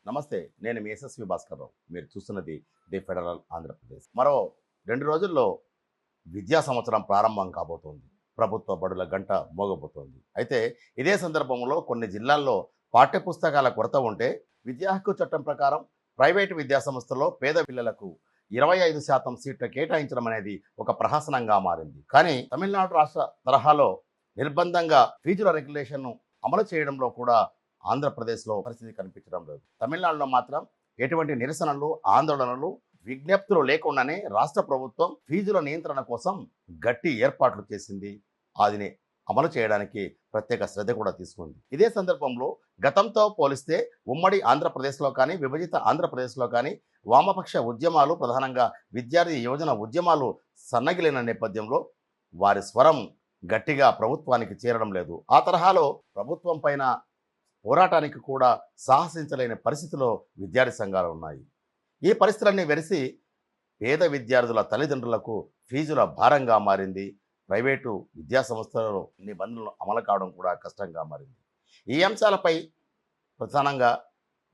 నమస్తే, నేను మీ యశస్వి భాస్కర్రావు. మీరు చూస్తున్నది ది ఫెడరల్ ఆంధ్రప్రదేశ్. మరో 2 రోజుల్లో విద్యా సంవత్సరం ప్రారంభం కాబోతోంది. ప్రభుత్వ బడుల గంట మోగబోతోంది. అయితే ఇదే సందర్భంలో కొన్ని జిల్లాల్లో పాఠ్యపుస్తకాల కొరత ఉంటే విద్యా హక్కు చట్టం ప్రకారం ప్రైవేటు విద్యా సంస్థల్లో పేద పిల్లలకు 25% సీట్లు కేటాయించడం అనేది ఒక ప్రహసనంగా మారింది. కానీ తమిళనాడు రాష్ట్ర తరహాలో నిర్బంధంగా ఫీజుల రెగ్యులేషన్ను అమలు చేయడంలో కూడా ఆంధ్రప్రదేశ్లో పరిస్థితి కనిపించడం లేదు. తమిళనాడులో మాత్రం ఎటువంటి నిరసనలు, ఆందోళనలు, విజ్ఞప్తులు లేకుండానే రాష్ట్ర ప్రభుత్వం ఫీజుల నియంత్రణ కోసం గట్టి ఏర్పాట్లు చేసింది. అదిని అమలు చేయడానికి ప్రత్యేక శ్రద్ధ కూడా తీసుకుంది. ఇదే సందర్భంలో గతంతో పోలిస్తే ఉమ్మడి ఆంధ్రప్రదేశ్లో కానీ, విభజిత ఆంధ్రప్రదేశ్లో కానీ వామపక్ష ఉద్యమాలు, ప్రధానంగా విద్యార్థి యువజన ఉద్యమాలు సన్నగిలిన నేపథ్యంలో వారి స్వరం గట్టిగా ప్రభుత్వానికి చేరడం లేదు. ఆ తరహాలో ప్రభుత్వం పైన పోరాటానికి కూడా సాహసించలేని పరిస్థితిలో విద్యార్థి సంఘాలు ఉన్నాయి. ఈ పరిస్థితులన్నీ వెరిసి పేద విద్యార్థుల తల్లిదండ్రులకు ఫీజుల భారంగా మారింది. ప్రైవేటు విద్యా సంస్థలలో నిబంధనలు అమలు కావడం కూడా కష్టంగా మారింది. ఈ అంశాలపై ప్రధానంగా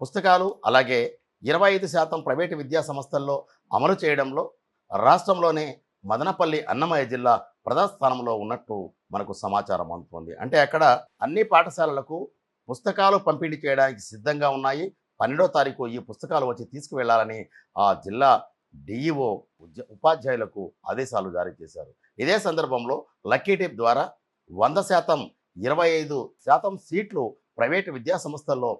పుస్తకాలు, అలాగే 25% ప్రైవేటు విద్యా సంస్థల్లో అమలు చేయడంలో రాష్ట్రంలోనే మదనపల్లి, అన్నమయ్య జిల్లా ప్రధాన స్థానంలో ఉన్నట్టు మనకు సమాచారం అందుతుంది. అంటే అక్కడ అన్ని పాఠశాలలకు పుస్తకాలు పంపిణీ చేయడానికి సిద్ధంగా ఉన్నాయి. 12వ తారీఖు ఈ పుస్తకాలు వచ్చి తీసుకువెళ్లాలని ఆ జిల్లా డిఈఓ ఉపాధ్యాయులకు ఆదేశాలు జారీ చేశారు. ఇదే సందర్భంలో లక్కీ టిప్ ద్వారా 100%, 25% సీట్లు ప్రైవేటు విద్యా సంస్థల్లో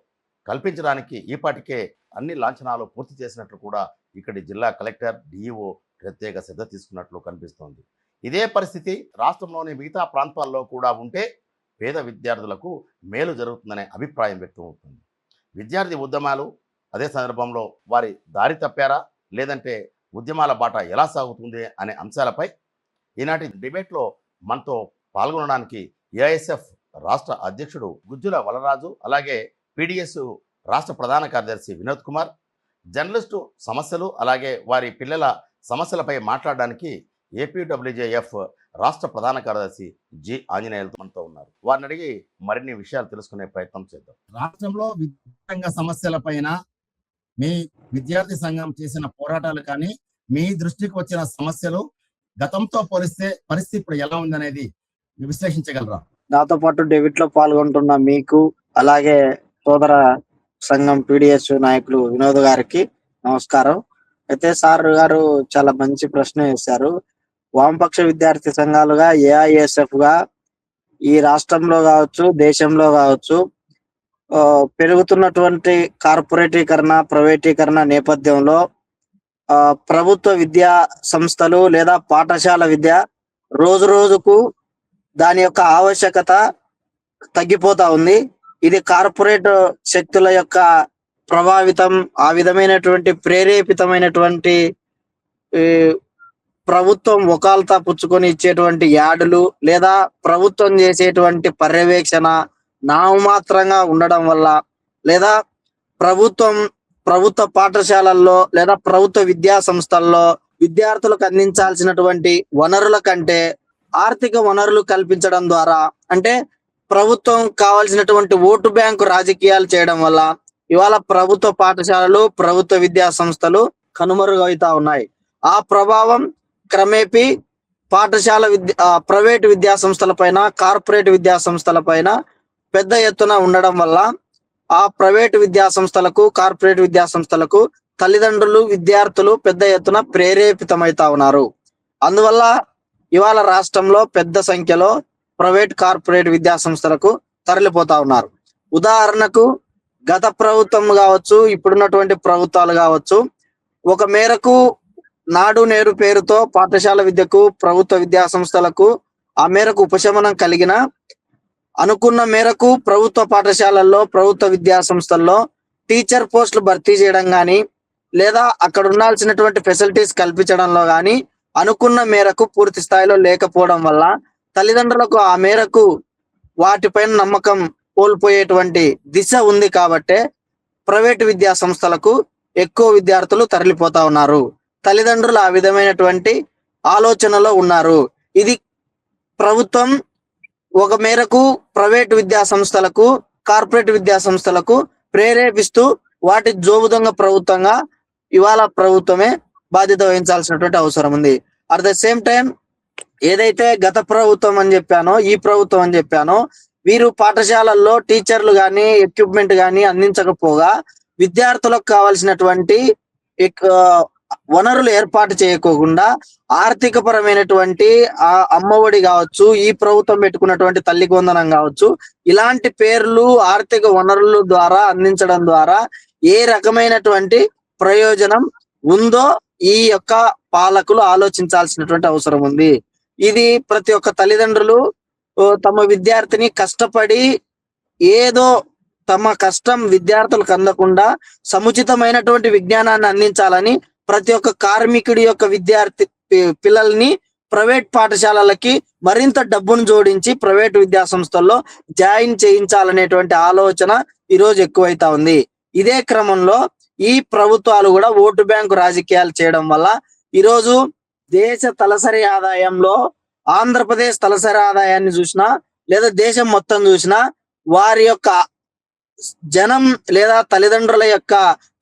కల్పించడానికి ఈపాటికే అన్ని లాంఛనాలు పూర్తి చేసినట్లు కూడా ఇక్కడి జిల్లా కలెక్టర్, డిఈఓ ప్రత్యేక శ్రద్ధ తీసుకున్నట్లు కనిపిస్తోంది. ఇదే పరిస్థితి రాష్ట్రంలోని మిగతా ప్రాంతాల్లో కూడా ఉంటే పేద విద్యార్థులకు మేలు జరుగుతుందనే అభిప్రాయం వ్యక్తం అవుతుంది. విద్యార్థి ఉద్యమాలు అదే సందర్భంలో వారి దారి తప్పారా, లేదంటే ఉద్యమాల బాట ఎలా సాగుతుంది అనే అంశాలపై ఈనాటి డిబేట్లో మనతో పాల్గొనడానికి ఏఐఎస్ఎఫ్ రాష్ట్ర అధ్యక్షుడు గుజ్జుల వలరాజు, అలాగే పీడిఎస్ రాష్ట్ర ప్రధాన కార్యదర్శి వినోద్ కుమార్, జర్నలిస్టు సమస్యలు అలాగే వారి పిల్లల సమస్యలపై మాట్లాడడానికి ఏపీడబ్ల్యూజేఎఫ్ రాష్ట్ర ప్రధాన కార్యదర్శి జి ఆంజనేయులు మనతో ఉన్నారు. వారిని అడిగి మరిన్ని విషయాలు తెలుసుకునే ప్రయత్నం చేద్దాం. రాష్ట్రంలో విద్యారంగ సమస్యలపైన మీ విద్యార్థి సంఘం చేసిన పోరాటాలు కానీ, మీ దృష్టికి వచ్చిన సమస్యలు గతంతో పోలిస్తే పరిస్థితి ఇప్పుడు ఎలా ఉందనేది విశ్లేషించగలరా? నాతో పాటు డెబిట్ లో పాల్గొంటున్న మీకు, అలాగే సోదర సంఘం పీడిఎస్ నాయకులు వినోద్ గారికి నమస్కారం. అయితే సార్ గారు చాలా మంచి ప్రశ్న వేశారు. వామపక్ష విద్యార్థి సంఘాలుగా, ఏఐఎస్ఎఫ్ గా ఈ రాష్ట్రంలో కావచ్చు, దేశంలో కావచ్చు, పెరుగుతున్నటువంటి కార్పొరేటీకరణ, ప్రైవేటీకరణ నేపథ్యంలో ప్రభుత్వ విద్యా సంస్థలు లేదా పాఠశాల విద్య రోజు రోజుకు దాని యొక్క ఆవశ్యకత తగ్గిపోతా ఉంది. ఇది కార్పొరేట్ శక్తుల యొక్క ప్రభావితం, ఆ విధమైనటువంటి ప్రేరేపితమైనటువంటి ప్రభుత్వం వకాల్తా పుచ్చుకొని ఇచ్చేటువంటి యాడులు లేదా ప్రభుత్వం చేసేటువంటి పర్యవేక్షణ నామమాత్రంగా ఉండడం వల్ల, లేదా ప్రభుత్వ పాఠశాలల్లో లేదా ప్రభుత్వ విద్యా సంస్థల్లో విద్యార్థులకు అందించాల్సినటువంటి వనరుల కంటే ఆర్థిక వనరులు కల్పించడం ద్వారా, అంటే ప్రభుత్వం కావాల్సినటువంటి ఓటు బ్యాంకు రాజకీయాలు చేయడం వల్ల ఇవాళ ప్రభుత్వ పాఠశాలలు, ప్రభుత్వ విద్యా సంస్థలు కనుమరుగవుతా ఉన్నాయి. ఆ ప్రభావం క్రమేపీ పాఠశాల ప్రైవేటు విద్యా సంస్థల పైన, కార్పొరేట్ విద్యా సంస్థల పైన పెద్ద ఎత్తున ఉండడం వల్ల ఆ ప్రైవేటు విద్యా సంస్థలకు, కార్పొరేట్ విద్యా సంస్థలకు తల్లిదండ్రులు, విద్యార్థులు పెద్ద ఎత్తున ప్రేరేపితమవుతా ఉన్నారు. అందువల్ల ఇవాళ రాష్ట్రంలో పెద్ద సంఖ్యలో ప్రైవేట్, కార్పొరేట్ విద్యా సంస్థలకు తరలిపోతా ఉన్నారు. ఉదాహరణకు గత ప్రభుత్వం కావచ్చు, ఇప్పుడున్నటువంటి ప్రభుత్వాలు కావచ్చు, ఒక మేరకు నాడు నేడు పేరుతో పాఠశాల విద్యకు, ప్రభుత్వ విద్యా సంస్థలకు ఆ మేరకు ఉపశమనం కలిగిన, అనుకున్న మేరకు ప్రభుత్వ పాఠశాలల్లో, ప్రభుత్వ విద్యా సంస్థల్లో టీచర్ పోస్టులు భర్తీ చేయడం కానీ, లేదా అక్కడ ఉండాల్సినటువంటి ఫెసిలిటీస్ కల్పించడంలో కానీ అనుకున్న మేరకు పూర్తి స్థాయిలో లేకపోవడం వల్ల తల్లిదండ్రులకు ఆ మేరకు వాటిపైన నమ్మకం కోల్పోయేటువంటి దిశ ఉంది. కాబట్టే ప్రైవేటు విద్యా సంస్థలకు ఎక్కువ విద్యార్థులు తరలిపోతా ఉన్నారు. తల్లిదండ్రులు ఆ విధమైనటువంటి ఆలోచనలో ఉన్నారు. ఇది ప్రభుత్వం ఒక మేరకు ప్రైవేటు విద్యా సంస్థలకు, కార్పొరేట్ విద్యా సంస్థలకు ప్రేరేపిస్తూ వాటి జోబుదొంగ ప్రభుత్వంగా ఇవాళ ప్రభుత్వమే బాధ్యత వహించాల్సినటువంటి అవసరం ఉంది. అట్ ద సేమ్ టైం ఏదైతే గత ప్రభుత్వం అని చెప్పానో, ఈ ప్రభుత్వం అని చెప్పానో, వీరు పాఠశాలల్లో టీచర్లు కానీ ఎక్విప్మెంట్ కానీ అందించకపోగా విద్యార్థులకు కావాల్సినటువంటి వనరులు ఏర్పాటు చేయకోకుండా ఆర్థిక పరమైనటువంటి ఆ అమ్మఒడి కావచ్చు, ఈ ప్రభుత్వం పెట్టుకున్నటువంటి తల్లికి వందనం కావచ్చు, ఇలాంటి పేర్లు ఆర్థిక వనరుల ద్వారా అందించడం ద్వారా ఏ రకమైనటువంటి ప్రయోజనం ఉందో ఈ యొక్క పాలకులు ఆలోచించాల్సినటువంటి అవసరం ఉంది. ఇది ప్రతి ఒక్క తల్లిదండ్రులు తమ విద్యార్థిని కష్టపడి ఏదో తమ కష్టం విద్యార్థులకు అందకుండా సముచితమైనటువంటి విజ్ఞానాన్ని అందించాలని ప్రతి ఒక్క కార్మికుడి యొక్క విద్యార్థి పిల్లల్ని ప్రైవేట్ పాఠశాలలకి మరింత డబ్బును జోడించి ప్రైవేట్ విద్యా సంస్థల్లో జాయిన్ చేయించాలనేటువంటి ఆలోచన ఈరోజు ఎక్కువైతా ఉంది. ఇదే క్రమంలో ఈ ప్రభుత్వాలు కూడా ఓటు బ్యాంకు రాజకీయాలు చేయడం వల్ల ఈరోజు దేశ తలసరి ఆదాయంలో ఆంధ్రప్రదేశ్ తలసరి ఆదాయాన్ని చూసినా లేదా దేశం మొత్తం చూసినా వారి యొక్క జనం లేదా తల్లిదండ్రుల యొక్క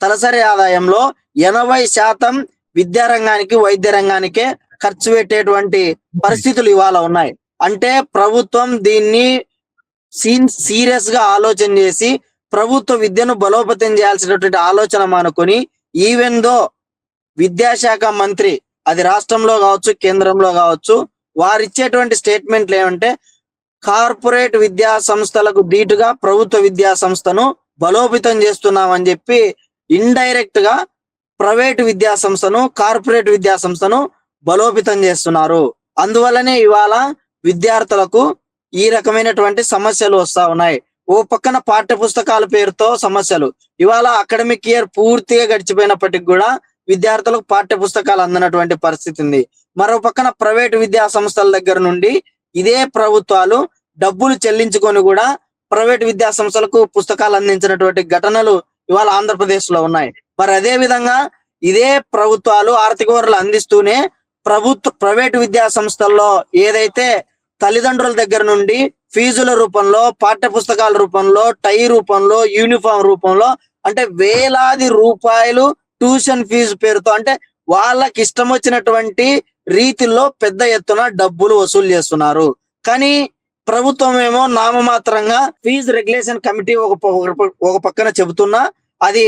తలసరి ఆదాయంలో 80% విద్యారంగానికి వైద్య రంగానికే ఖర్చు పెట్టేటువంటి పరిస్థితులు ఇవాళ ఉన్నాయి. అంటే ప్రభుత్వం దీన్ని సీరియస్ గా ఆలోచన చేసి ప్రభుత్వ విద్యను బలోపేతం చేయాల్సినటువంటి ఆలోచన మానుకొని ఈవెన్ దో విద్యాశాఖ మంత్రి అది రాష్ట్రంలో కావచ్చు కేంద్రంలో కావచ్చు వారిచ్చేటువంటి స్టేట్మెంట్లు ఏమంటే కార్పొరేట్ విద్యా సంస్థలకు ధీటుగా ప్రభుత్వ విద్యా సంస్థను బలోపేతం చేస్తున్నామని చెప్పి ఇండైరెక్ట్ గా ప్రైవేట్ విద్యా సంస్థను కార్పొరేట్ విద్యా సంస్థను బలోపేతం చేస్తున్నారు. అందువల్లనే ఇవాళ విద్యార్థులకు ఈ రకమైనటువంటి సమస్యలు వస్తా ఉన్నాయి. ఓ పక్కన పాఠ్య పుస్తకాల పేరుతో సమస్యలు, ఇవాళ అకాడమిక్ ఇయర్ పూర్తిగా గడిచిపోయినప్పటికి కూడా విద్యార్థులకు పాఠ్య పుస్తకాలు అందనటువంటి పరిస్థితి ఉంది. మరో పక్కన ప్రైవేట్ విద్యా సంస్థల దగ్గర నుండి ఇదే ప్రభుత్వాలు డబ్బులు చెల్లించుకొని కూడా ప్రైవేట్ విద్యా సంస్థలకు పుస్తకాలు అందించినటువంటి ఘటనలు ఇవాళ ఆంధ్రప్రదేశ్ లో ఉన్నాయి. మరి అదే విధంగా ఇదే ప్రభుత్వాలు ఆర్థిక వనరులు అందిస్తూనే ప్రైవేట్ విద్యా సంస్థల్లో ఏదైతే తల్లిదండ్రుల దగ్గర నుండి ఫీజుల రూపంలో, పాఠ్య పుస్తకాల రూపంలో, టై రూపంలో, యూనిఫామ్ రూపంలో అంటే వేలాది రూపాయలు ట్యూషన్ ఫీజు పేరుతో అంటే వాళ్ళకి ఇష్టం వచ్చినటువంటి రీతిలో పెద్ద ఎత్తున డబ్బులు వసూలు చేస్తున్నారు. కానీ ప్రభుత్వం ఏమో నామమాత్రంగా ఫీజు రెగ్యులేషన్ కమిటీ ఒక పక్కన చెబుతున్నా అది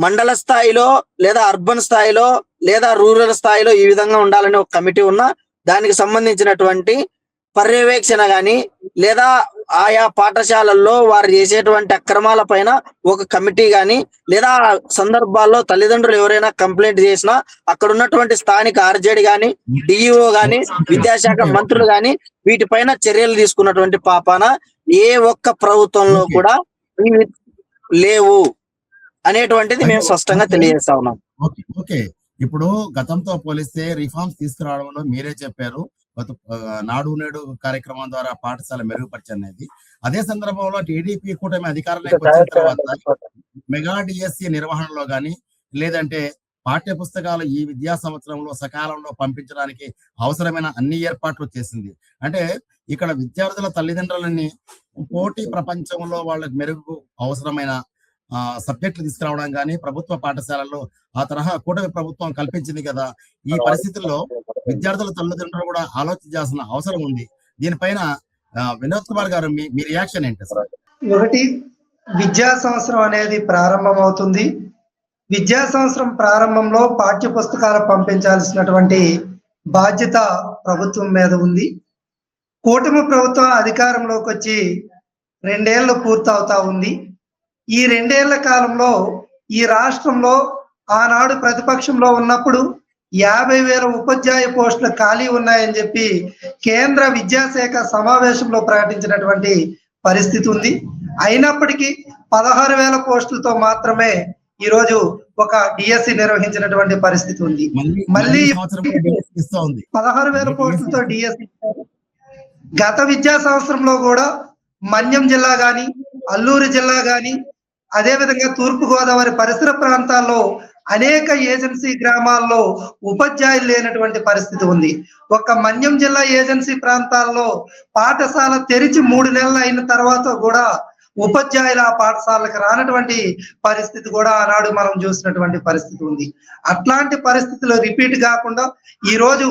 మండల స్థాయిలో లేదా అర్బన్ స్థాయిలో లేదా రూరల్ స్థాయిలో ఈ విధంగా ఉండాలని ఒక కమిటీ ఉన్నా దానికి సంబంధించినటువంటి పర్యవేక్షణ గాని లేదా ఆయా పాఠశాలల్లో వారు చేసేటువంటి అక్రమాల పైన ఒక కమిటీ గాని లేదా సందర్భాల్లో తల్లిదండ్రులు ఎవరైనా కంప్లైంట్ చేసినా అక్కడ ఉన్నటువంటి స్థానిక ఆర్జేడి గాని డిఈఓ గాని విద్యాశాఖ మంత్రులు గాని వీటిపైన చర్యలు తీసుకున్నటువంటి పాపాన ఏ ఒక్క ప్రభుత్వంలో కూడా లేవు అనేటువంటిది మేము స్పష్టంగా తెలియజేస్తా ఉన్నాం. ఓకే, ఇప్పుడు గతంతో పోలిస్తే రిఫార్మ్స్ తీసుకురావడంలో మీరే చెప్పారు నాడు నేడు కార్యక్రమం ద్వారా పాఠశాల మెరుగుపరిచనేది. అదే సందర్భంలో టీడీపీ కూటమి అధికారంలోకి వచ్చిన తర్వాత మెగా డిఎస్సి నిర్వహణలో గాని లేదంటే పాఠ్య పుస్తకాలు ఈ విద్యా సంవత్సరంలో సకాలంలో పంపించడానికి అవసరమైన అన్ని ఏర్పాట్లు చేసింది. అంటే ఇక్కడ విద్యార్థుల తల్లిదండ్రులని పోటీ ప్రపంచంలో వాళ్ళకి మెరుగు అవసరమైన సబ్జెక్టులు తీసుకురావడం కానీ ప్రభుత్వ పాఠశాలల్లో ఆ తరహా కూటమి ప్రభుత్వం కల్పించింది కదా. ఈ పరిస్థితుల్లో విద్యార్థుల తల్లిదండ్రులు కూడా ఆలోచించాల్సిన అవసరం ఉంది. దీనిపైన వినోద్ కుమార్ గారు మీ రియాక్షన్ ఏంటి సార్? ఒకటి, విద్యా సంవత్సరం అనేది ప్రారంభం అవుతుంది. విద్యా సంవత్సరం ప్రారంభంలో పాఠ్య పుస్తకాలు పంపించాల్సినటువంటి బాధ్యత ప్రభుత్వం మీద ఉంది. కూటమి ప్రభుత్వం అధికారంలోకి వచ్చి 2 ఏళ్ళు పూర్తవుతా ఉంది. ఈ 2 ఏళ్ల కాలంలో ఈ రాష్ట్రంలో ఆనాడు ప్రతిపక్షంలో ఉన్నప్పుడు 50,000 ఉపాధ్యాయ పోస్టులు ఖాళీ ఉన్నాయని చెప్పి కేంద్ర విద్యాశాఖ సమావేశంలో ప్రకటించినటువంటి పరిస్థితి ఉంది. అయినప్పటికీ 16,000 పోస్టులతో మాత్రమే ఈరోజు ఒక డిఎస్సి నిర్వహించినటువంటి పరిస్థితి ఉంది. మళ్ళీ 16,000 పోస్టులతో డిఎస్సి. గత విద్యా సంవత్సరంలో కూడా మన్యం జిల్లా గాని అల్లూరు జిల్లా గాని అదేవిధంగా తూర్పుగోదావరి పరిసర ప్రాంతాల్లో అనేక ఏజెన్సీ గ్రామాల్లో ఉపాధ్యాయులు లేనటువంటి పరిస్థితి ఉంది. ఒక మన్యం జిల్లా ఏజెన్సీ ప్రాంతాల్లో పాఠశాల తెరిచి 3 నెలలు అయిన తర్వాత కూడా ఉపాధ్యాయుల పాఠశాలకు రానటువంటి పరిస్థితి కూడా ఆనాడు మనం చూసినటువంటి పరిస్థితి ఉంది. అట్లాంటి పరిస్థితులు రిపీట్ కాకుండా ఈ రోజు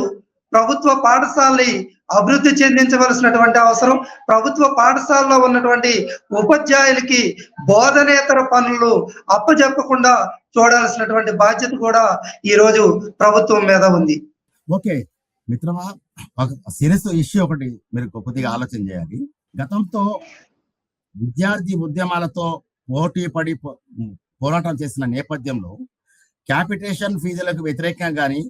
ప్రభుత్వ పాఠశాలని అభివృద్ధి చెందించవలసినటువంటి అవసరం, ప్రభుత్వ పాఠశాలలో ఉన్నటువంటి ఉపాధ్యాయులకి బోధనేతర పనులు అప్పజెప్పకుండా చూడాల్సినటువంటి బాధ్యత కూడా ఈ రోజు ప్రభుత్వం మీద ఉంది. ఓకే మిత్రమా, ఒక సీరియస్ ఇష్యూ ఒకటి మీరు కొద్దిగా ఆలోచన చేయాలి. గతంతో విద్యార్థి ఉద్యమాలతో పోటీ పడి పోరాటం చేసిన నేపథ్యంలో క్యాపిటేషన్ ఫీజులకు వ్యతిరేకంగా కానీ,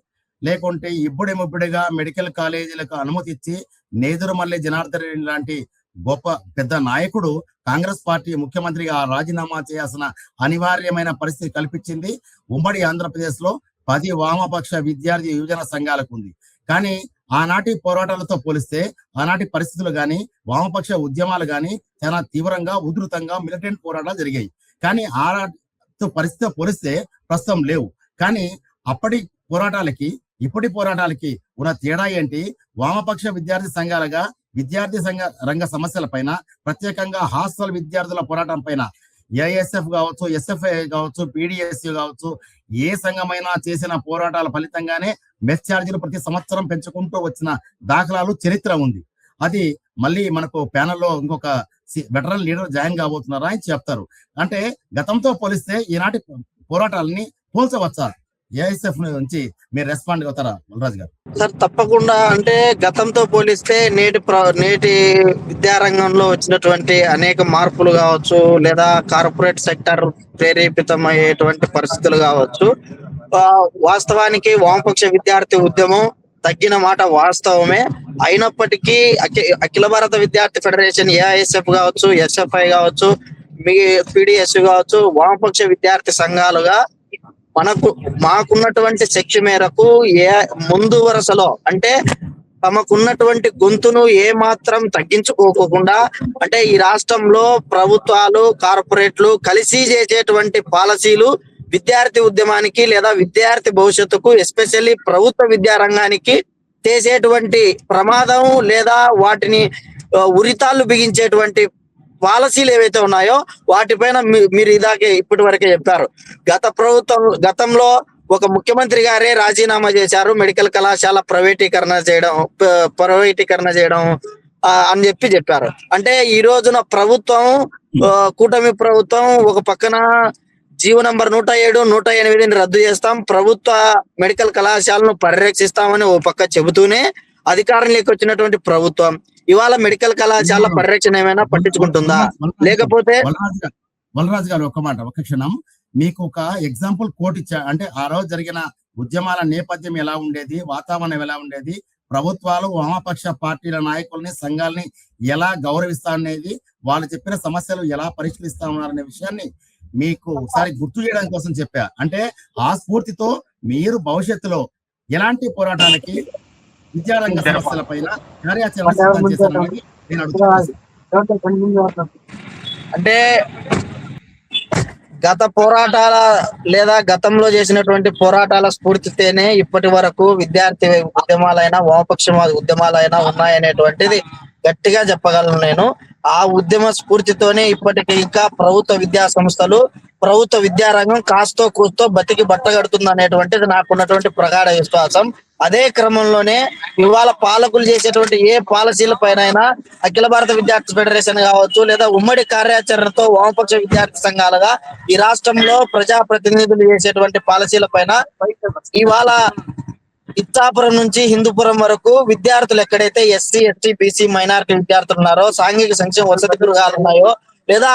లేకుంటే ఇప్పుడిగా మెడికల్ కాలేజీలకు అనుమతి ఇచ్చి నేదురుమల్లి జనార్దన్ రెడ్డి లాంటి గొప్ప పెద్ద నాయకుడు కాంగ్రెస్ పార్టీ ముఖ్యమంత్రిగా రాజీనామా చేయాల్సిన అనివార్యమైన పరిస్థితి కల్పించింది. ఉమ్మడి ఆంధ్రప్రదేశ్ లో 10 వామపక్ష విద్యార్థి యువజన సంఘాలకు ఉంది. కానీ ఆనాటి పోరాటాలతో పోలిస్తే ఆనాటి పరిస్థితులు కానీ, వామపక్ష ఉద్యమాలు కానీ చాలా తీవ్రంగా, ఉధృతంగా మిలిటెంట్ పోరాటాలు జరిగాయి. కానీ ఆనాటి పరిస్థితితో పోలిస్తే ప్రస్తుతం లేవు. కానీ అప్పటి పోరాటాలకి ఇప్పటి పోరాటాలకి ఉన్న తేడా ఏంటి? వామపక్ష విద్యార్థి సంఘాలుగా విద్యార్థి రంగ సమస్యల పైన, ప్రత్యేకంగా హాస్టల్ విద్యార్థుల పోరాటం పైన ఏఎస్ఎఫ్ కావచ్చు, ఎస్ఎఫ్ఐ కావచ్చు, పీడిఎస్యు కావచ్చు, ఏ సంఘమైనా చేసిన పోరాటాల ఫలితంగానే మెస్ ఛార్జీలు ప్రతి సంవత్సరం పెంచుకుంటూ వచ్చిన దాఖలాలు చరిత్ర ఉంది. అది మళ్ళీ మనకు ప్యానెల్లో ఇంకొక వెటరన్ లీడర్ జాయిన్ కాబోతున్నారా అని చెప్తారు. అంటే గతంతో పోలిస్తే ఈనాటి పోరాటాలని పోల్చవచ్చా? ఏఎస్ఎఫ్ నుంచి మీరు రెస్పాండ్ అవుతారా బలరాజు గారు? సార్ తప్పకుండా. అంటే గతంతో పోలిస్తే నేటి విద్యారంగంలో వచ్చినటువంటి అనేక మార్పులు కావచ్చు, లేదా కార్పొరేట్ సెక్టర్ ప్రేరేపితమయ్యేటువంటి పరిస్థితులు కావచ్చు, వాస్తవానికి వామపక్ష విద్యార్థి ఉద్యమం తగ్గిన మాట వాస్తవమే. అయినప్పటికీ అఖిల భారత విద్యార్థి ఫెడరేషన్ ఏఐఎస్ఎఫ్ కావచ్చు, ఎస్ఎఫ్ఐ కావచ్చు, పీడిఎస్ కావచ్చు, వామపక్ష విద్యార్థి సంఘాలుగా మాకున్నటువంటి శక్తి మేరకు ముందు వరుసలో, అంటే తమకున్నటువంటి గొంతును ఏ మాత్రం తగ్గించుకోకుండా, అంటే ఈ రాష్ట్రంలో ప్రభుత్వాలు, కార్పొరేట్లు కలిసి చేసేటువంటి పాలసీలు విద్యార్థి ఉద్యమానికి లేదా విద్యార్థి భవిష్యత్తుకు, ఎస్పెషల్లీ ప్రభుత్వ విద్యారంగానికి చేసేటువంటి ప్రమాదం లేదా వాటిని ఉరితాళ్ళు బిగించేటువంటి పాలసీలు ఏవైతే ఉన్నాయో వాటిపైన మీరు ఇప్పటి వరకే చెప్పారు. గతంలో ఒక ముఖ్యమంత్రి గారే రాజీనామా చేశారు మెడికల్ కళాశాల ప్రైవేటీకరణ చేయడం అని చెప్పారు. అంటే ఈ రోజున ప్రభుత్వం, కూటమి ప్రభుత్వం ఒక పక్కన జీవో నంబర్ 107, 108ని రద్దు చేస్తాం, ప్రభుత్వ మెడికల్ కళాశాలను పరిరక్షిస్తామని ఓ పక్క చెబుతూనే అధికారంలోకి వచ్చినటువంటి ప్రభుత్వం ఇవాళ మెడికల్ కళాశాల పరిరక్షణ ఏమైనా పట్టించుకుంటుందా? లేకపోతే బలరాజు గారు ఒక క్షణం మీకు ఒక ఎగ్జాంపుల్ కోట్ ఇచ్చా. అంటే ఆ రోజు జరిగిన ఉద్యమాల నేపథ్యం ఎలా ఉండేది, వాతావరణం ఎలా ఉండేది, ప్రభుత్వాలు వామపక్ష పార్టీల నాయకుల్ని, సంఘాలని ఎలా గౌరవిస్తా అనేది, వాళ్ళు చెప్పిన సమస్యలు ఎలా పరిష్కరిస్తా ఉన్నారనే విషయాన్ని మీకు ఒకసారి గుర్తు చేయడం కోసం చెప్పా. అంటే ఆ స్ఫూర్తితో మీరు భవిష్యత్తులో ఎలాంటి పోరాటాలకి, విద్యారంగ సమస్యల పైన కార్యాచరణ చేస్తారనేది నేను అడుగుతున్నాను. అంటే గత పోరాటాల లేదా గతంలో చేసినటువంటి పోరాటాల స్ఫూర్తితోనే ఇప్పటి వరకు విద్యార్థి ఉద్యమాలైనా వామపక్ష ఉద్యమాలైనా ఉన్నాయనేటువంటిది గట్టిగా చెప్పగలను నేను. ఆ ఉద్యమ స్ఫూర్తితోనే ఇప్పటికీ ఇంకా ప్రభుత్వ విద్యా సంస్థలు, ప్రభుత్వ విద్యారంగం కాస్తో కూస్తో బతికి బట్టగడుతుంది అనేటువంటిది నాకున్నటువంటి ప్రగాఢ విశ్వాసం. అదే క్రమంలోనే ఇవాళ పాలకులు చేసేటువంటి ఏ పాలసీల పైన అఖిల భారత విద్యార్థి ఫెడరేషన్ కావచ్చు, లేదా ఉమ్మడి కార్యాచరణతో వామపక్ష విద్యార్థి సంఘాలుగా ఈ రాష్ట్రంలో ప్రజాప్రతినిధులు చేసేటువంటి పాలసీల పైన ఇవాళ ఇచ్చాపురం నుంచి హిందూపురం వరకు విద్యార్థులు ఎక్కడైతే ఎస్సీ, ఎస్టీ, బీసీ, మైనారిటీ విద్యార్థులు ఉన్నారో, సాంఘిక సంక్షేమ వసతి గృహాలు ఉన్నాయో, లేదా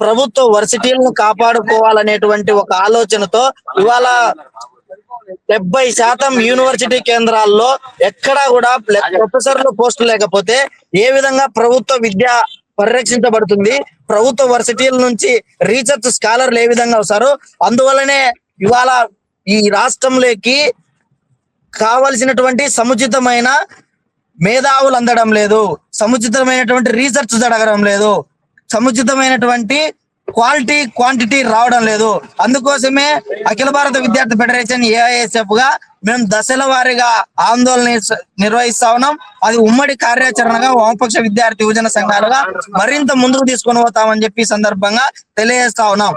ప్రభుత్వ వర్సిటీలను కాపాడుకోవాలనేటువంటి ఒక ఆలోచనతో ఇవాళ 70% యూనివర్సిటీ కేంద్రాల్లో ఎక్కడా కూడా ప్రొఫెసర్లు పోస్టులు లేకపోతే ఏ విధంగా ప్రభుత్వ విద్య పరిరక్షించబడుతుంది, ప్రభుత్వ వర్సిటీల నుంచి రీసెర్చ్ స్కాలర్లు ఏ విధంగా వస్తారు? అందువల్లనే ఇవాళ ఈ రాష్ట్రంలోకి కావలసినటువంటి సముచితమైన మేధావులు అందడం లేదు, సముచితమైనటువంటి రీసెర్చ్ జరగడం లేదు, సముచితమైనటువంటి క్వాలిటీ క్వాంటిటీ రావడం లేదు. అందుకోసమే అఖిల భారత విద్యార్థి ఫెడరేషన్ AISF గా మేము దశల వారీగా ఆందోళన నిర్వహిస్తా ఉన్నాం. అది ఉమ్మడి కార్యాచరణగా వామపక్ష విద్యార్థి యువజన సంఘాలుగా మరింత ముందుకు తీసుకొని పోతామని చెప్పి సందర్భంగా తెలియజేస్తా ఉన్నాం.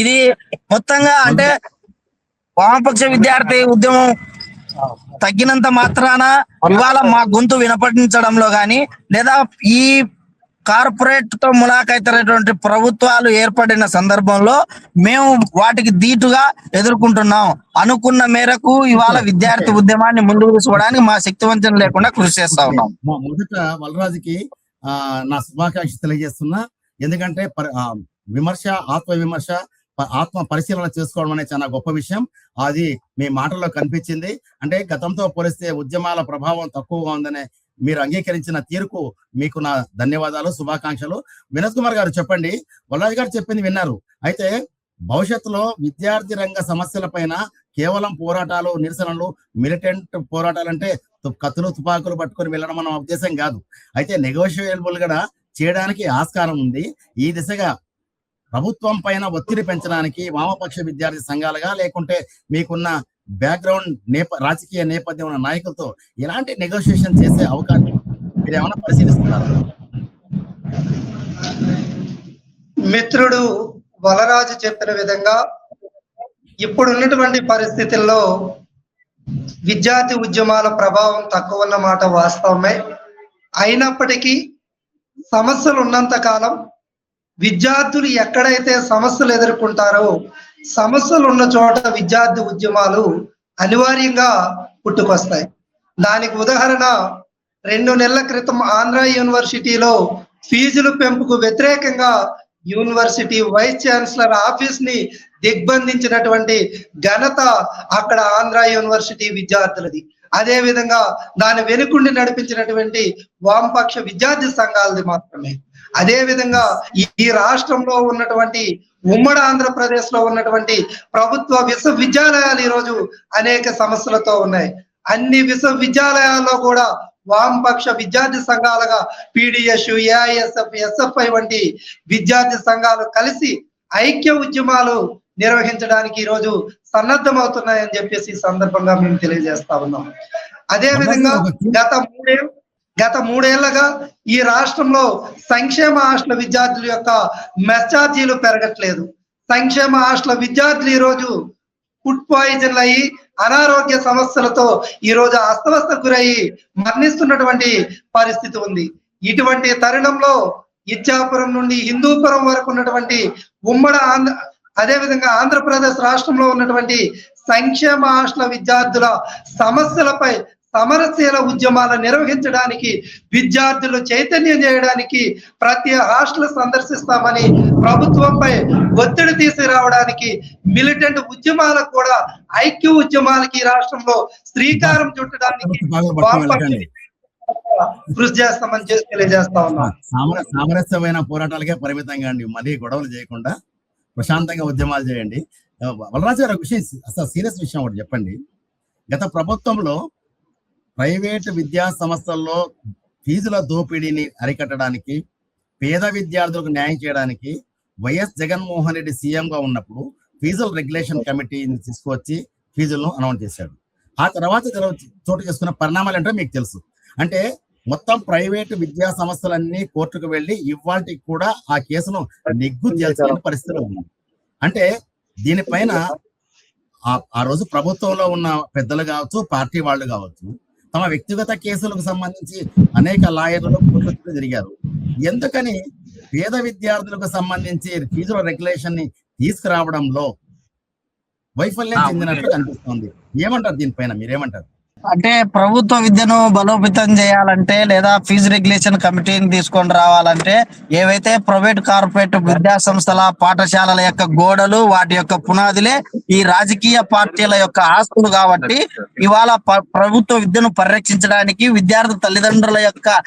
ఇది మొత్తంగా అంటే వామపక్ష విద్యార్థి ఉద్యమం తగ్గినంత మాత్రాన ఇవాళ మా గొంతు వినపడించడంలో గాని లేదా ఈ కార్పొరేట్ తో ములాఖైతైనటువంటి ప్రభుత్వాలు ఏర్పడిన సందర్భంలో మేము వాటికి ధీటుగా ఎదుర్కొంటున్నాం. అనుకున్న మేరకు ఇవాళ విద్యార్థి ఉద్యమాన్ని ముందుకు తీసుకోవడానికి మా శక్తివంచన లేకుండా కృషి చేస్తా ఉన్నాం. మొదట వలరాజుకి నా శుభాకాంక్షలు తెలియజేస్తున్నా. ఎందుకంటే విమర్శ, ఆత్మవిమర్శ, ఆత్మ పరిశీలన చేసుకోవడం అనేది చాలా గొప్ప విషయం. అది మీ మాటల్లో కనిపించింది. అంటే గతంతో పోలిస్తే ఉద్యమాల ప్రభావం తక్కువగా ఉందనే మీరు అంగీకరించిన తీరుకు మీకు నా ధన్యవాదాలు, శుభాకాంక్షలు. వినోద్ కుమార్ గారు చెప్పండి, వలరాజు గారు చెప్పింది విన్నారు. అయితే భవిష్యత్తులో విద్యార్థి రంగ సమస్యల పైన కేవలం పోరాటాలు, నిరసనలు, మిలిటెంట్ పోరాటాలు అంటే కత్తులు తుపాకులు పట్టుకొని వెళ్ళడం మన ఉద్దేశం కాదు. అయితే నెగోషియబుల్ గా చేయడానికి ఆస్కారం ఉంది. ఈ దిశగా ప్రభుత్వం పైన ఒత్తిడి పెంచడానికి వామపక్ష విద్యార్థి సంఘాలుగా లేకుంటే మీకున్న బ్యాక్గ్రౌండ్ రాజకీయ నేపథ్యం ఉన్న నాయకులతో ఎలాంటి నెగోషియేషన్ చేసే అవకాశం మీరు ఏమైనా పరిశీలిస్తున్నారు? మిత్రుడు వలరాజు చెప్పిన విధంగా ఇప్పుడు ఉన్నటువంటి పరిస్థితుల్లో విద్యార్థి ఉద్యమాల ప్రభావం తక్కువ ఉన్న మాట వాస్తవమే. అయినప్పటికీ సమస్యలు ఉన్నంత కాలం విద్యార్థులు ఎక్కడైతే సమస్యలు ఎదుర్కొంటారో సమస్యలు ఉన్న చోట విద్యార్థి ఉద్యమాలు అనివార్యంగా పుట్టుకొస్తాయి. దానికి ఉదాహరణ 2 నెలల క్రితం ఆంధ్ర యూనివర్సిటీలో ఫీజుల పెంపుకు వ్యతిరేకంగా యూనివర్సిటీ వైస్ ఛాన్సలర్ ఆఫీస్ ని దిగ్బంధించినటువంటి ఘనత అక్కడ ఆంధ్ర యూనివర్సిటీ విద్యార్థులది. అదే విధంగా దాని వెనుకుండి నడిపించినటువంటి వామపక్ష విద్యార్థి సంఘాలది మాత్రమే. అదే విధంగా ఈ రాష్ట్రంలో ఉన్నటువంటి ఉమ్మడి ఆంధ్రప్రదేశ్ లో ఉన్నటువంటి ప్రభుత్వ విశ్వవిద్యాలయాలు ఈరోజు అనేక సమస్యలతో ఉన్నాయి. అన్ని విశ్వవిద్యాలయాల్లో కూడా వామపక్ష విద్యార్థి సంఘాలుగా PDSU, AISF, SFI వంటి విద్యార్థి సంఘాలు కలిసి ఐక్య ఉద్యమాలు నిర్వహించడానికి ఈరోజు సన్నద్ధమవుతున్నాయని చెప్పేసి ఈ సందర్భంగా మేము తెలియజేస్తా ఉన్నాం. అదే విధంగా గత మూడేళ్లుగా ఈ రాష్ట్రంలో సంక్షేమ హాస్టల్ విద్యార్థుల యొక్క మెస్ ఛార్జీలు పెరగట్లేదు. సంక్షేమ హాస్టల్ విద్యార్థులు ఈరోజు ఫుడ్ పాయిజన్లు అయ్యి అనారోగ్య సమస్యలతో ఈరోజు అస్తవ్యస్త గురయ్యి మరణిస్తున్నటువంటి పరిస్థితి ఉంది. ఇటువంటి తరుణంలో ఇచ్చాపురం నుండి హిందూపురం వరకు ఉన్నటువంటి ఉమ్మడి అదేవిధంగా ఆంధ్రప్రదేశ్ రాష్ట్రంలో ఉన్నటువంటి సంక్షేమ హాస్టల్ విద్యార్థుల సమస్యలపై సమరశీల ఉద్యమాలు నిర్వహించడానికి, విద్యార్థులు చైతన్యం చేయడానికి ప్రతి హాస్టల్ సందర్శిస్తామని ప్రభుత్వంపై ఒత్తిడి తీసుకురావడానికి, మిలిటెంట్ ఉద్యమాలకు కూడా ఐక్య ఉద్యమాలకి రాష్ట్రంలో శ్రీకారం చుట్టడానికి కృషి చేస్తామని తెలియజేస్తా ఉన్నాం. సామరస్యమైన పోరాటాలకే పరిమితంగా అండి, మళ్ళీ గొడవలు చేయకుండా ప్రశాంతంగా ఉద్యమాలు చేయండి. వలరాజు గారు, విషయం అసలు సీరియస్ విషయం ఒకటి చెప్పండి. గత ప్రభుత్వంలో ప్రైవేటు విద్యా సంస్థల్లో ఫీజుల దోపిడీని అరికట్టడానికి, పేద విద్యార్థులకు న్యాయం చేయడానికి వైఎస్ జగన్మోహన్ రెడ్డి సీఎంగా ఉన్నప్పుడు ఫీజుల రెగ్యులేషన్ కమిటీని తీసుకువచ్చి ఫీజులను అనౌన్స్ చేశాడు. ఆ తర్వాత చోటు చేసుకున్న పరిణామాలు ఏంటో మీకు తెలుసు. అంటే మొత్తం ప్రైవేటు విద్యా సంస్థలన్నీ కోర్టుకు వెళ్ళి ఇవాళకి కూడా ఆ కేసును నెగ్గు తేల్చుకునే పరిస్థితిలో ఉంది. అంటే దీనిపైన ఆ రోజు ప్రభుత్వంలో ఉన్న పెద్దలు కావచ్చు, పార్టీ వాళ్ళు కావచ్చు, తమ వ్యక్తిగత కేసులకు సంబంధించి అనేక లాయర్లు కోర్టులకు తిరిగారు. ఎందుకని పేద విద్యార్థులకు సంబంధించి ఫీజుల రెగ్యులేషన్ ని తీసుకురావడంలో వైఫల్యం చెందినట్లు కనిపిస్తోంది? ఏమంటారు దీనిపైన, మీరేమంటారు? అంటే ప్రభుత్వ విద్యను బలోపేతం చేయాలంటే లేదా ఫీజు రెగ్యులేషన్ కమిటీని తీసుకొని రావాలంటే ఏవైతే ప్రైవేట్ కార్పొరేట్ విద్యా సంస్థల పాఠశాలల యొక్క గోడలు, వాటి యొక్క పునాదులే ఈ రాజకీయ పార్టీల యొక్క ఆస్తులు. కాబట్టి ఇవాళ ప్రభుత్వ విద్యను పరిరక్షించడానికి, విద్యార్థి తల్లిదండ్రుల యొక్క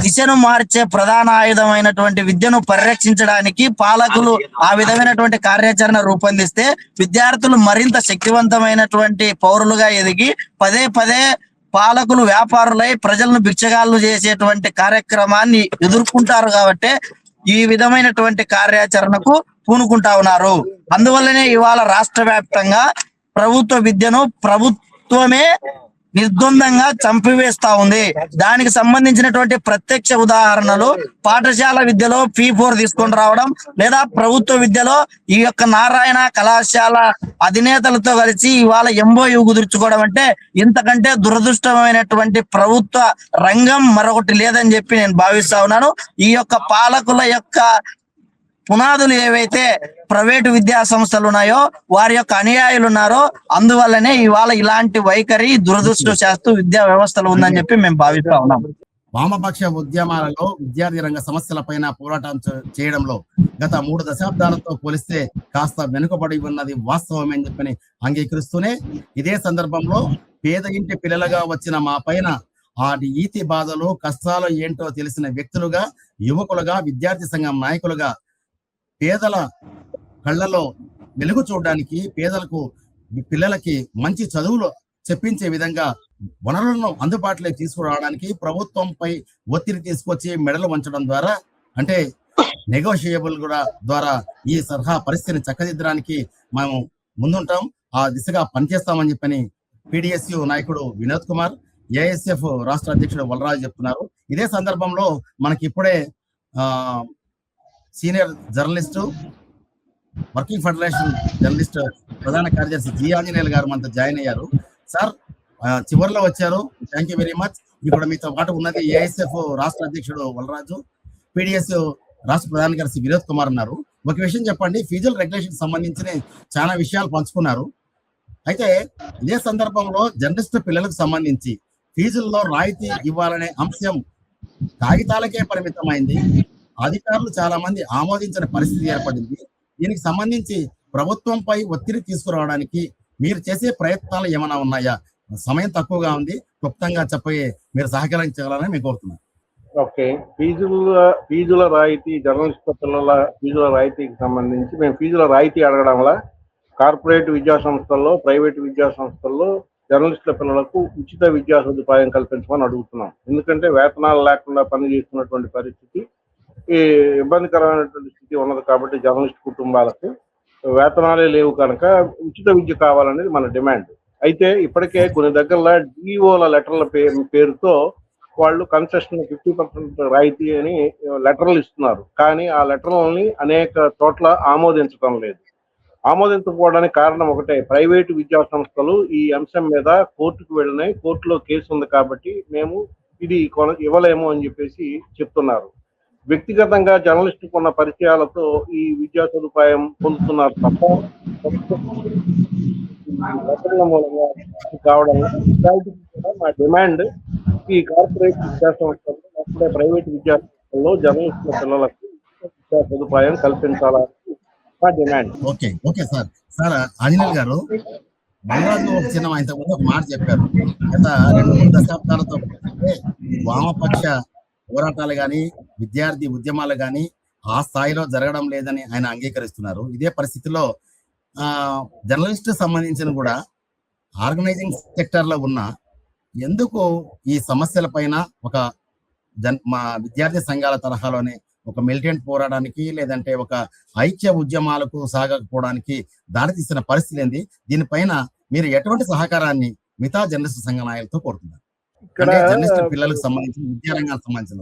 దిశను మార్చే ప్రధాన ఆయుధమైనటువంటి విద్యను పరిరక్షించడానికి పాలకులు ఆ విధమైనటువంటి కార్యాచరణ రూపొందిస్తే విద్యార్థులు మరింత శక్తివంతమైనటువంటి పౌరులుగా ఎదిగి పదే పదే పాలకులు వ్యాపారులై ప్రజలను భిక్షగాళ్ళు చేసేటువంటి కార్యక్రమాన్ని ఎదుర్కొంటారు. కాబట్టి ఈ విధమైనటువంటి కార్యాచరణకు పూనుకుంటా ఉన్నారు. అందువల్లనే ఇవాళ రాష్ట్ర వ్యాప్తంగా ప్రభుత్వ విద్యను ప్రభుత్వమే నిర్ద్వందంగా చంపివేస్తా ఉంది. దానికి సంబంధించినటువంటి ప్రత్యక్ష ఉదాహరణలు పాఠశాల విద్యలో P4 తీసుకొని రావడం, లేదా ప్రభుత్వ విద్యలో ఈ యొక్క నారాయణ కళాశాల అధినేతలతో కలిసి ఇవాళ MOU కుదుర్చుకోవడం అంటే ఇంతకంటే దురదృష్టమైనటువంటి ప్రభుత్వ రంగం మరొకటి లేదని చెప్పి నేను భావిస్తా ఉన్నాను. ఈ యొక్క పాలకుల యొక్క పునాదులు ఏవైతే ప్రైవేటు విద్యా సంస్థలు ఉన్నాయో వారి యొక్క అనుయాయులు ఉన్నారో అందువల్లనే ఇవాళ ఇలాంటి వైఖరి దురదృష్టశాస్తు విద్యా వ్యవస్థలో ఉందని చెప్పి మేము భావిస్తా ఉన్నాం. వామపక్ష ఉద్యమాలలో విద్యార్థి రంగ సమస్యలపైన పోరాటం చేయడంలో గత 3 దశాబ్దాలతో పోలిస్తే కాస్త వెనుకబడి ఉన్నది వాస్తవమే అని చెప్పని అంగీకరిస్తూనే ఇదే సందర్భంలో పేద ఇంటి పిల్లలుగా వచ్చిన మా పైన ఆ ఈతి బాధలు కష్టాలు ఏంటో తెలిసిన వ్యక్తులుగా, యువకులుగా, విద్యార్థి సంఘం నాయకులుగా పేదల కళ్ళలో వెలుగు చూడడానికి, పేదలకు పిల్లలకి మంచి చదువులు చెప్పించే విధంగా వనరులను అందుబాటులోకి తీసుకురావడానికి ప్రభుత్వంపై ఒత్తిడి తీసుకొచ్చి మెడలు వంచడం ద్వారా, అంటే నెగోషియబుల్ కూడా ద్వారా ఈ సలహా పరిస్థితిని చక్కదిద్దడానికి మేము ముందుంటాం, ఆ దిశగా పనిచేస్తామని చెప్పని PDSU నాయకుడు వినోద్ కుమార్, ASF రాష్ట్ర అధ్యక్షుడు వలరాజు చెప్తున్నారు. ఇదే సందర్భంలో మనకి ఇప్పుడే senior journalist, working federation journalist ప్రధాన కార్యదర్శి G. ఆంజనేయులు గారు మనతో జాయిన్ అయ్యారు. సార్ చివరిలో వచ్చారు, థ్యాంక్ యూ వెరీ మచ్. ఇప్పుడు మీతో పాటు ఉన్నది ASF రాష్ట్ర అధ్యక్షుడు వలరాజు, PDSU రాష్ట్ర ప్రధాన కార్యదర్శి వినోద్ కుమార్ ఉన్నారు. ఒక విషయం చెప్పండి, ఫీజుల రెగ్యులేషన్ సంబంధించిన చాలా విషయాలు పంచుకున్నారు. అయితే ఇదే సందర్భంలో జర్నలిస్ట్ పిల్లలకు సంబంధించి ఫీజుల్లో రాయితీ ఇవ్వాలనే అంశం కాగితాలకే పరిమితమైంది. అధికారులు చాలా మంది ఆమోదించిన పరిస్థితి ఏర్పడింది. దీనికి సంబంధించి ప్రభుత్వంపై ఒత్తిడి తీసుకురావడానికి మీరు చేసే ప్రయత్నాలు ఏమైనా ఉన్నాయా? సమయం తక్కువగా ఉంది, క్లుప్తంగా చెప్పి మీరు సహకరించాలని మేము కోరుతున్నాం. ఓకే, ఫీజుల రాయితీ, జర్నలిస్ట్ పిల్లల ఫీజుల రాయితీకి సంబంధించి మేము ఫీజుల రాయితీ అడగడంలా కార్పొరేట్ విద్యా సంస్థల్లో, ప్రైవేటు విద్యా సంస్థల్లో జర్నలిస్టుల పిల్లలకు ఉచిత విద్యా సదుపాయం కల్పించమని అడుగుతున్నాం. ఎందుకంటే వేతనాలు లేకుండా పనిచేస్తున్నటువంటి పరిస్థితి, ఈ ఇబ్బందికరమైనటువంటి స్థితి ఉన్నది కాబట్టి జర్నలిస్ట్ కుటుంబాలకు వేతనాలే లేవు కనుక ఉచిత విద్య కావాలనేది మన డిమాండ్. అయితే ఇప్పటికే కొన్ని దగ్గరలో DOల లెటర్ల పేరుతో వాళ్ళు కన్సెషన్ 50% రాయితీ అని లెటర్లు ఇస్తున్నారు. కానీ ఆ లెటర్లని అనేక చోట్ల ఆమోదించడం లేదు. ఆమోదించకపోవడానికి కారణం ఒకటే, ప్రైవేటు విద్యా సంస్థలు ఈ అంశం మీద కోర్టుకు వెళ్ళినాయి, కోర్టులో కేసు ఉంది కాబట్టి మేము ఇది ఇవ్వలేము అని చెప్పేసి చెప్తున్నారు. వ్యక్తిగతంగా జర్నలిస్టుకు ఉన్న పరిచయాలతో ఈ విద్యా సదుపాయం పొందుతున్నారు తప్ప మూలంగా కావడం కూడా మా డిమాండ్. ఈ కార్పొరేట్ విద్యా సంస్థలు, అప్పుడే ప్రైవేట్ విద్యా సంస్థల్లో జర్నలిస్టుల పిల్లలకు విద్యా సదుపాయం కల్పించాలని మా డిమాండ్. ఓకే సార్ ఆంజనేయులు గారు, బంగారు ఒక చిన్న ఇంతకుముందు ఒక మాట చెప్పారు. గత 2-3 దశాబ్దాలతో వామపక్ష పోరాటాలు కానీ, విద్యార్థి ఉద్యమాలు కానీ ఆ స్థాయిలో జరగడం లేదని ఆయన అంగీకరిస్తున్నారు. ఇదే పరిస్థితిలో జర్నలిస్ట్ సంబంధించిన కూడా ఆర్గనైజింగ్ సెక్టర్ లో ఉన్న ఎందుకు ఈ సమస్యల పైన ఒక మా విద్యార్థి సంఘాల తరహాలోనే ఒక మిలిటెంట్ పోరాటానికి, లేదంటే ఒక ఐక్య ఉద్యమాలకు సాగకపోవడానికి దారితీసిన పరిస్థితి ఏంది? దీనిపైన మీరు ఎటువంటి సహకారాన్ని మిగతా జర్నలిస్ట్ సంఘ నాయకులతో కోరుతున్నారు? జర్నలిస్ట్ పిల్లలకు సంబంధించిన విద్యారంగానికి సంబంధించిన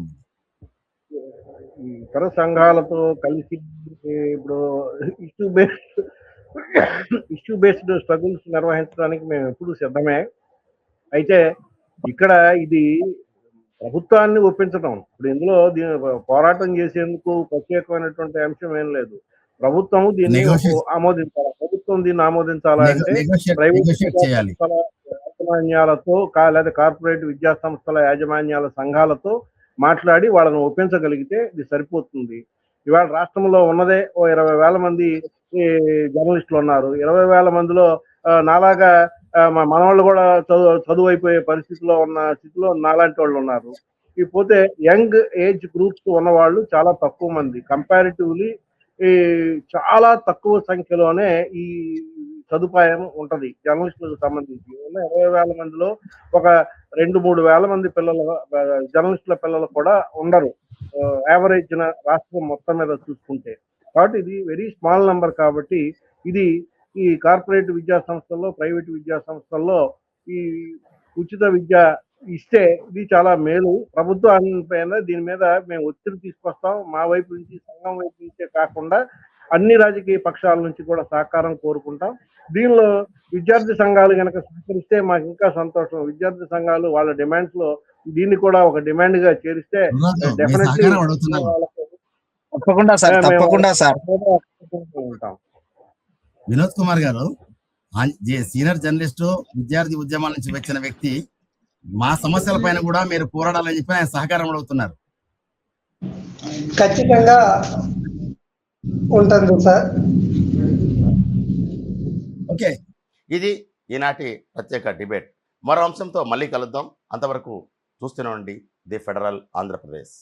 ఇతర సంఘాలతో కలిసి ఇప్పుడు ఇష్యూ బేస్డ్ స్ట్రగుల్స్ నిర్వహించడానికి మేము ఎప్పుడు సిద్ధమే. అయితే ఇక్కడ ఇది ప్రభుత్వాన్ని ఒప్పించడం, ఇప్పుడు ఇందులో పోరాటం చేసేందుకు ప్రత్యేకమైనటువంటి అంశం ఏం లేదు. ప్రభుత్వం దీన్ని ఆమోదించాలి. ప్రభుత్వం దీన్ని ఆమోదించాలంటే ప్రైవేట్ యాజమాన్యాలతో లేదా కార్పొరేట్ విద్యా సంస్థల యాజమాన్యాల సంఘాలతో మాట్లాడి వాళ్ళని ఒప్పించగలిగితే ఇది సరిపోతుంది. ఇవాళ రాష్ట్రంలో ఉన్నదే 20,000 మంది జర్నలిస్టులు ఉన్నారు. 20,000 మందిలో నాలాగా మనవాళ్ళు కూడా చదువు అయిపోయే పరిస్థితిలో ఉన్న స్థితిలో నాలాంటి వాళ్ళు ఉన్నారు. ఇకపోతే యంగ్ ఏజ్ గ్రూప్స్ ఉన్నవాళ్ళు చాలా తక్కువ మంది, కంపారిటివ్లీ చాలా తక్కువ సంఖ్యలోనే ఈ సదుపాయం ఉంటది జర్నలిస్టులకు సంబంధించి. ఉన్న 20,000 మందిలో ఒక 2-3 వేల మంది పిల్లలు జర్నలిస్టుల పిల్లలు కూడా ఉండరు యావరేజ్ రాష్ట్రం మొత్తం మీద చూసుకుంటే. కాబట్టి ఇది వెరీ స్మాల్ నెంబర్. కాబట్టి ఇది ఈ కార్పొరేట్ విద్యా సంస్థల్లో, ప్రైవేట్ విద్యా సంస్థల్లో ఈ ఉచిత విద్య ఇస్తే ఇది చాలా మేలు. ప్రభుత్వం పైన దీని మీద మేము ఒత్తిడి తీసుకొస్తాం. మా వైపు నుంచి, సంఘం వైపు నుంచే కాకుండా అన్ని రాజకీయ పక్షాల నుంచి కూడా సహకారం కోరుకుంటాం. దీనిలో విద్యార్థి సంఘాలు కనుక సహకరిస్తే మాకు ఇంకా సంతోషం. విద్యార్థి సంఘాలు వాళ్ళ డిమాండ్స్ లో దీన్ని కూడా ఒక డిమాండ్ గా చేరిస్తే గురురాజు, మీ డెఫినెట్లీ సహకారం అడుగుతున్నాను. తప్పకుండా సార్, తప్పకుండా సార్. ఉంటాం. వినోద్ కుమార్ గారు, సీనియర్ జర్నలిస్టు, విద్యార్థి ఉద్యమాల నుంచి వచ్చిన వ్యక్తి, మా సమస్యల పైన కూడా మీరు పోరాడాలని చెప్పి ఆయన సహకారం అడుగుతున్నారు. ఖచ్చితంగా ఉంటుంది సార్. ఓకే, ఇది ఈనాటి ప్రత్యేక డిబేట్. మరో అంశంతో మళ్ళీ కలుద్దాం. అంతవరకు చూస్తూనే ఉండండి ది ఫెడరల్ ఆంధ్రప్రదేశ్.